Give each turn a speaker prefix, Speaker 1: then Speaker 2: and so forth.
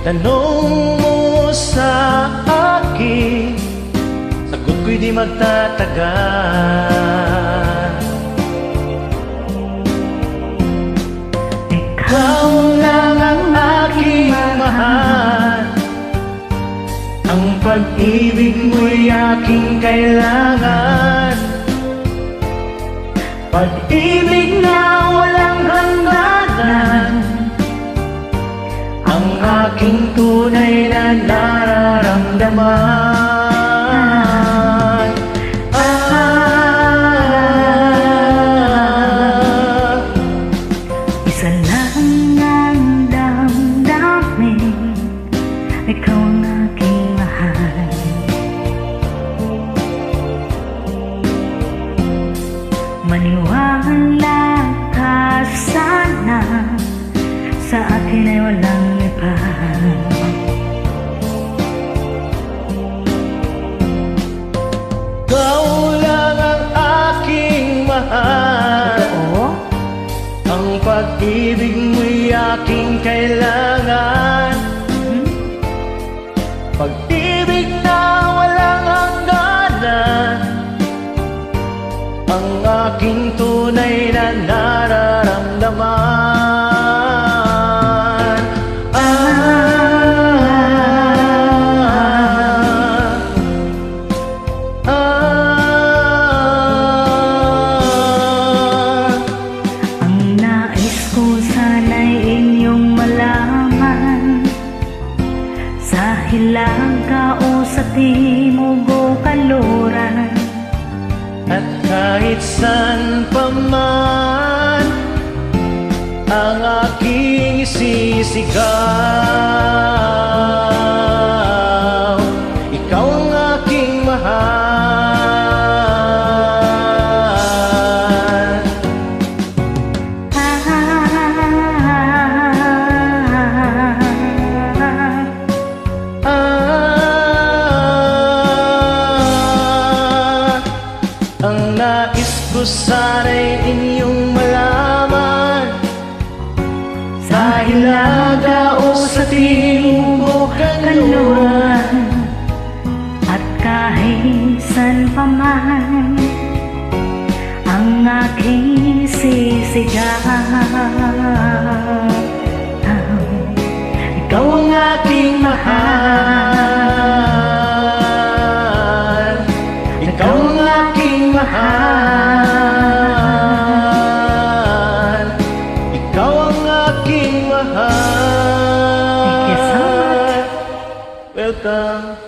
Speaker 1: Tanong mo sa akin, sagot ko'y di magtatagal. Ikaw lang ang aking mahal, ang pag-ibig mo'y aking kailangan. Pag-ibig na walang hangganan, ang aking tunay na nararamdaman.
Speaker 2: Isa lang ang damdamin, ikaw ang aking mahal. Maniwala ka sana, sa akin ay walang iba.
Speaker 1: Ikaw lang ang aking mahal, ang pag-ibig mo'y aking kailangan. Pag-ibig na walang hangganan, ang aking tunay na nararamdaman.
Speaker 2: Ang nais ko sana'y inyong malaman, sa Hilaga o sa Timog o Kanluran,
Speaker 1: At kahit saan pa man ang aking isisigaw, ikaw ang aking mahal. Ang nais ko sana'y inyong malaman, sa Hilaga o sa Timog o Kanluran,
Speaker 2: at kahit saan pa man ang aking sisigaw,
Speaker 1: ikaw ang aking mahal. Ikaw ang aking mahal. Ikaw ang aking mahal.
Speaker 2: Thank you so much.
Speaker 1: Welcome.